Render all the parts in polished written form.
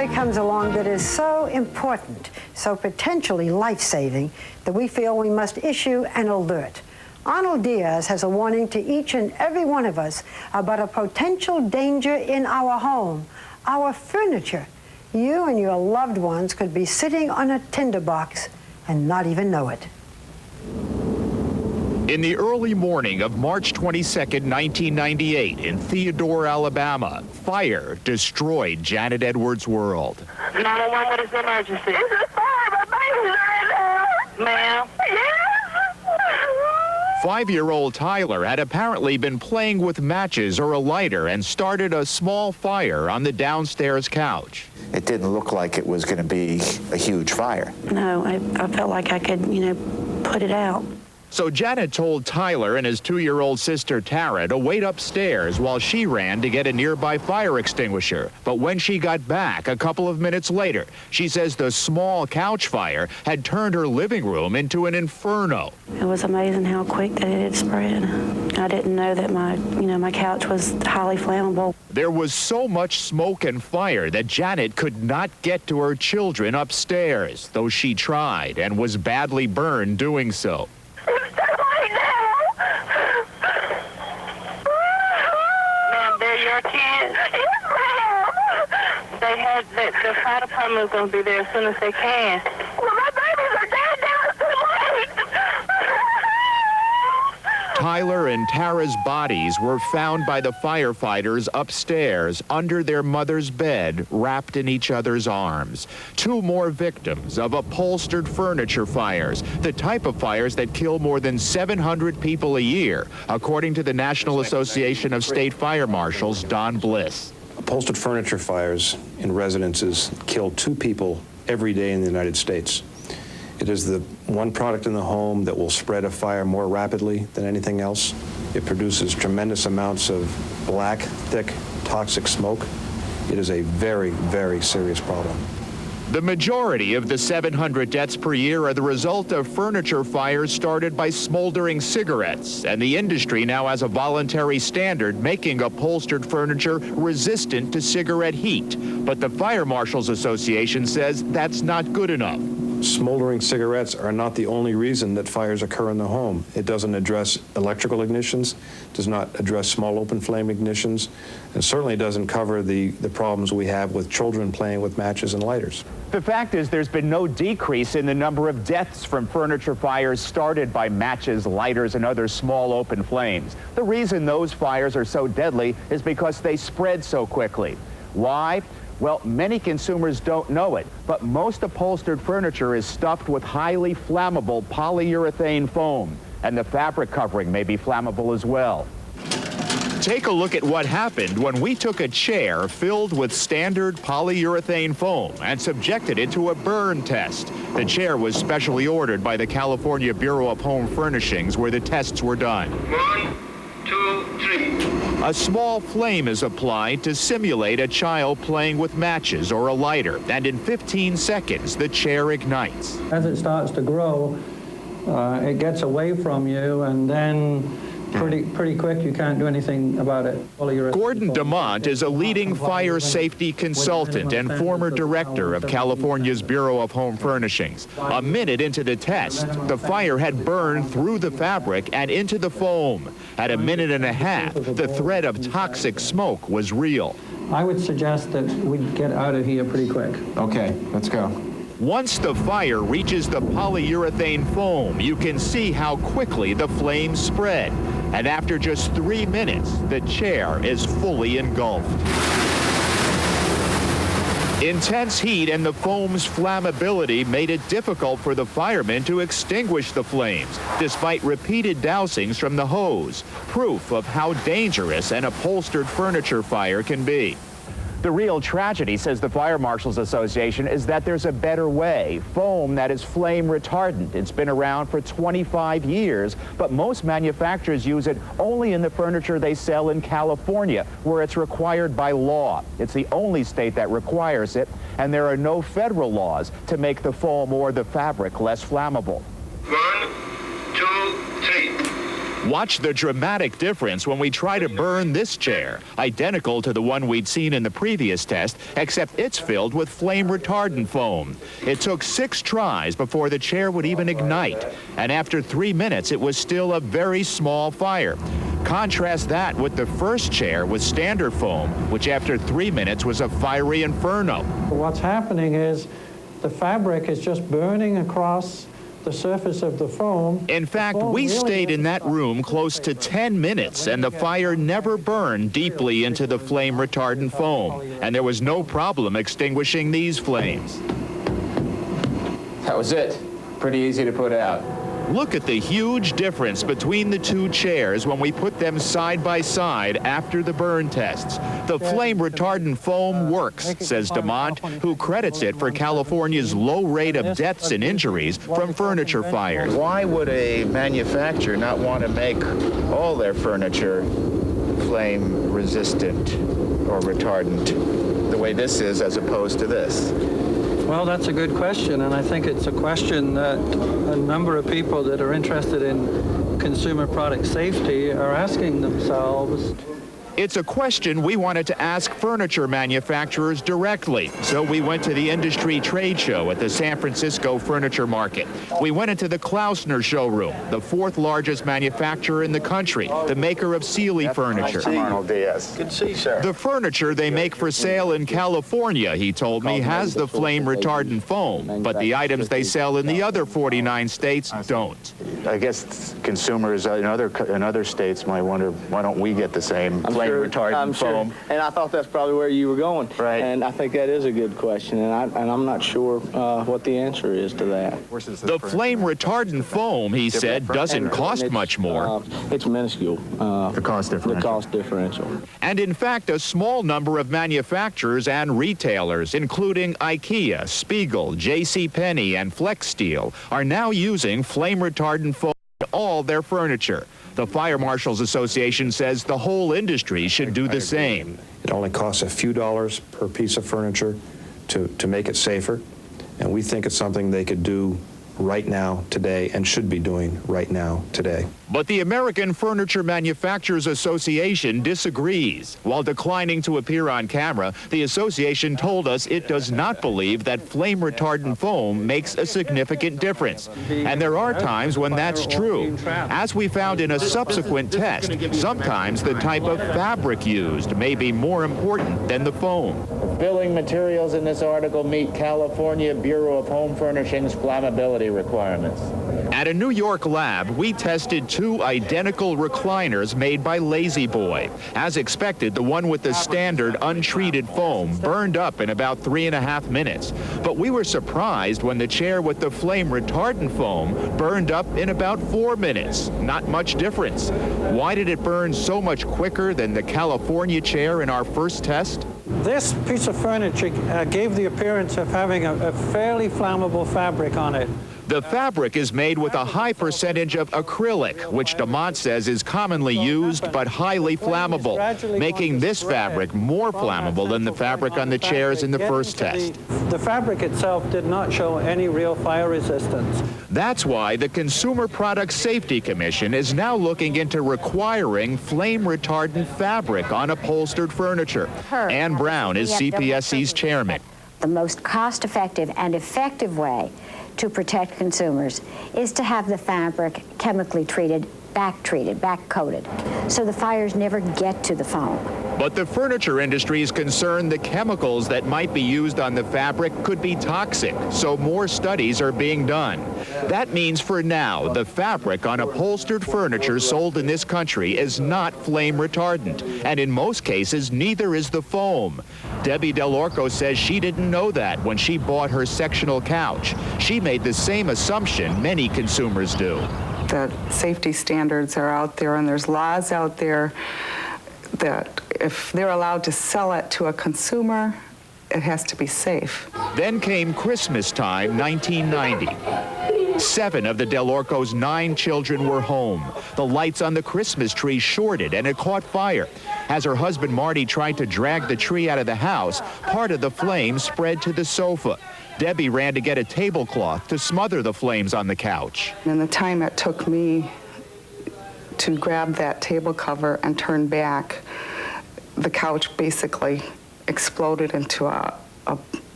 story comes along that is so important, so potentially life-saving, that we feel we must issue an alert. Arnold Diaz has a warning to each and every one of us about a potential danger in our home, our furniture. You and your loved ones could be sitting on a tinderbox and not even know it. In the early morning of March 22nd, 1998, in Theodore, Alabama, fire destroyed Janet Edwards' world. 911, what is the emergency? It's a fire, my baby's right now. Ma'am? Yes. 5-year-old Tyler had apparently been playing with matches or a lighter and started a small fire on the downstairs couch. It didn't look like it was going to be a huge fire. No, I felt like I could, put it out. So Janet told Tyler and his 2-year-old sister Tara to wait upstairs while she ran to get a nearby fire extinguisher. But when she got back a couple of minutes later, she says the small couch fire had turned her living room into an inferno. It was amazing how quick that it had spread. I didn't know that my couch was highly flammable. There was so much smoke and fire that Janet could not get to her children upstairs, though she tried and was badly burned doing so. Ma'am, they're your kids? Yes, ma'am. They had, the fire department is going to be there as soon as they can. Well, my babies are dead now. It's too late. Tyler and Tara's bodies were found by the firefighters upstairs under their mother's bed, wrapped in each other's arms. 2 more victims of upholstered furniture fires, the type of fires that kill more than 700 people a year, according to the National Association of State Fire Marshals, Don Bliss. Upholstered furniture fires in residences kill 2 people every day in the United States. It is the one product in the home that will spread a fire more rapidly than anything else. It produces tremendous amounts of black, thick, toxic smoke. It is a very, very serious problem. The majority of the 700 deaths per year are the result of furniture fires started by smoldering cigarettes, and the industry now has a voluntary standard making upholstered furniture resistant to cigarette heat. But the Fire Marshals Association says that's not good enough. Smoldering cigarettes are not the only reason that fires occur in the home. It doesn't address electrical ignitions, does not address small open flame ignitions, and certainly doesn't cover the problems we have with children playing with matches and lighters. The fact is there's been no decrease in the number of deaths from furniture fires started by matches, lighters, and other small open flames. The reason those fires are so deadly is because they spread so quickly. Why? Well, many consumers don't know it, but most upholstered furniture is stuffed with highly flammable polyurethane foam, and the fabric covering may be flammable as well. Take a look at what happened when we took a chair filled with standard polyurethane foam and subjected it to a burn test. The chair was specially ordered by the California Bureau of Home Furnishings, where the tests were done. 1, 2, 3. A small flame is applied to simulate a child playing with matches or a lighter, and in 15 seconds, the chair ignites. As it starts to grow, it gets away from you, and then pretty quick, you can't do anything about it. Gordon DeMont is a leading fire safety consultant and former director of California's Bureau of Home Furnishings. A minute into the test, the fire had burned through the fabric and into the foam. At a minute and a half, the threat of toxic smoke was real. I would suggest that we get out of here pretty quick. Okay, let's go. Once the fire reaches the polyurethane foam, you can see how quickly the flames spread. And after just 3 minutes, the chair is fully engulfed. Intense heat and the foam's flammability made it difficult for the firemen to extinguish the flames, despite repeated dousings from the hose, proof of how dangerous an upholstered furniture fire can be. The real tragedy, says the Fire Marshals Association, is that there's a better way, foam that is flame retardant. It's been around for 25 years, but most manufacturers use it only in the furniture they sell in California, where it's required by law. It's the only state that requires it, and there are no federal laws to make the foam or the fabric less flammable. 1, 2, 3. Watch the dramatic difference when we try to burn this chair, identical to the one we'd seen in the previous test, except it's filled with flame retardant foam. It took 6 tries before the chair would even ignite, and after 3 minutes, it was still a very small fire. Contrast that with the first chair with standard foam, which after 3 minutes was a fiery inferno. What's happening is the fabric is just burning across the surface of the foam. In fact, we stayed in that room close to 10 minutes, and the fire never burned deeply into the flame retardant foam, and there was no problem extinguishing these flames. That was it. Pretty easy to put out. Look at the huge difference between the 2 chairs when we put them side by side after the burn tests. The flame retardant foam works, says DeMont, who credits it for California's low rate of deaths and injuries from furniture fires. Why would a manufacturer not want to make all their furniture flame resistant or retardant the way this is as opposed to this? Well, that's a good question, and I think it's a question that a number of people that are interested in consumer product safety are asking themselves. It's a question we wanted to ask furniture manufacturers directly, so we went to the industry trade show at the San Francisco Furniture Market. We went into the Klausner showroom, the 4th largest manufacturer in the country, the maker of Sealy furniture. Arnold Diaz. Good to see you, sir. The furniture they make for sale in California, he told me, has the flame retardant foam, but the items they sell in the other 49 states don't. I guess consumers in other states might wonder, why don't we get the same flame retardant foam? And I thought that's probably where you were going. Right. And I think that is a good question, and I'm not sure what the answer is to that. The flame retardant foam, he said, doesn't cost much more. It's minuscule. The cost differential. The cost differential. And in fact, a small number of manufacturers and retailers, including IKEA, Spiegel, JCPenney, and Flexsteel, are now using flame retardant foam in all their furniture. The Fire Marshals Association says the whole industry should do the same. It only costs a few dollars per piece of furniture to make it safer, and we think it's something they could do right now, today, and should be doing right now, today. But the American Furniture Manufacturers Association disagrees. While declining to appear on camera, the association told us it does not believe that flame retardant foam makes a significant difference. And there are times when that's true. As we found in a subsequent test, sometimes the type of fabric used may be more important than the foam. Building materials in this article meet California Bureau of Home Furnishings flammability requirements. At a New York lab, we tested 2 identical recliners made by Lazy Boy. As expected, the one with the standard untreated foam burned up in about 3.5 minutes. But we were surprised when the chair with the flame retardant foam burned up in about 4 minutes. Not much difference. Why did it burn so much quicker than the California chair in our first test? This piece of furniture gave the appearance of having a fairly flammable fabric on it. The fabric is made with a high percentage of acrylic, which DeMont says is commonly used but highly flammable, making this fabric more flammable than the fabric on the chairs in the first test. The fabric itself did not show any real fire resistance. That's why the Consumer Product Safety Commission is now looking into requiring flame-retardant fabric on upholstered furniture. Ann Brown is CPSC's chairman. The most cost-effective and effective way to protect consumers is to have the fabric chemically treated, back-coated, so the fires never get to the foam. But the furniture industry is concerned the chemicals that might be used on the fabric could be toxic, so more studies are being done. That means for now, the fabric on upholstered furniture sold in this country is not flame retardant, and in most cases, neither is the foam. Debbie Dell'Orco says she didn't know that when she bought her sectional couch. She made the same assumption many consumers do. The safety standards are out there, and there's laws out there that if they're allowed to sell it to a consumer, it has to be safe. Then came Christmas time, 1990. 7 of the Dell'Orco's 9 children were home. The lights on the Christmas tree shorted and it caught fire. As her husband Marty tried to drag the tree out of the house, part of the flame spread to the sofa. Debbie ran to get a tablecloth to smother the flames on the couch. And the time it took me to grab that table cover and turn back, the couch basically exploded into a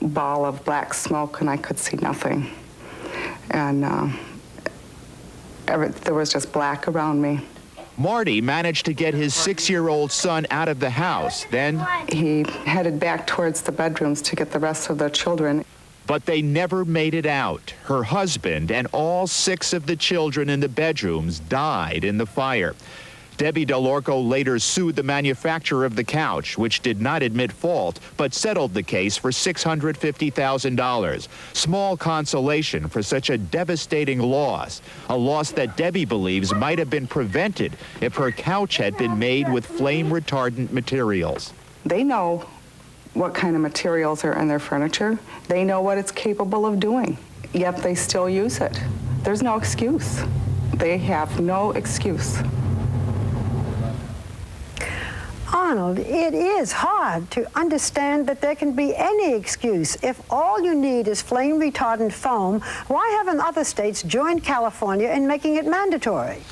ball of black smoke, and I could see nothing. And there was just black around me. Marty managed to get his 6-year-old son out of the house. Then he headed back towards the bedrooms to get the rest of the children. But they never made it out. Her husband and all 6 of the children in the bedrooms died in the fire. Debbie Dell'Orco later sued the manufacturer of the couch, which did not admit fault, but settled the case for $650,000. Small consolation for such a devastating loss, a loss that Debbie believes might have been prevented if her couch had been made with flame-retardant materials. They know what kind of materials are in their furniture. They know what it's capable of doing, yet they still use it. There's no excuse. They have no excuse. Arnold, it is hard to understand that there can be any excuse. If all you need is flame-retardant foam, why haven't other states joined California in making it mandatory?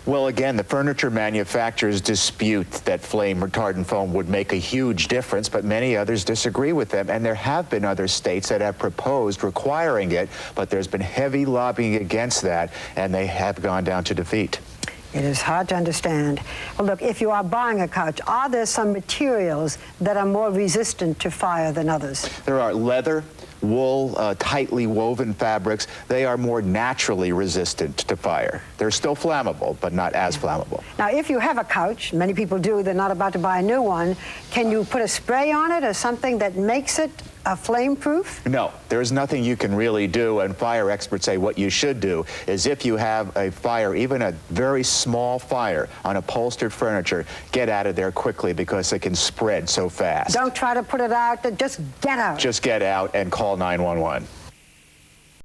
Well, again, the furniture manufacturers dispute that flame-retardant foam would make a huge difference, but many others disagree with them. And there have been other states that have proposed requiring it, but there's been heavy lobbying against that, and they have gone down to defeat. It is hard to understand. Well, look, if you are buying a couch, are there some materials that are more resistant to fire than others? There are leather, wool, tightly woven fabrics. They are more naturally resistant to fire. They're still flammable, but not as flammable. Now, if you have a couch, many people do, they're not about to buy a new one, can you put a spray on it or something that makes it flame-proof? No, there's nothing you can really do, and fire experts say what you should do is if you have a fire, even a very small fire on upholstered furniture, get out of there quickly because it can spread so fast. Don't try to put it out, just get out. Just get out and call 911.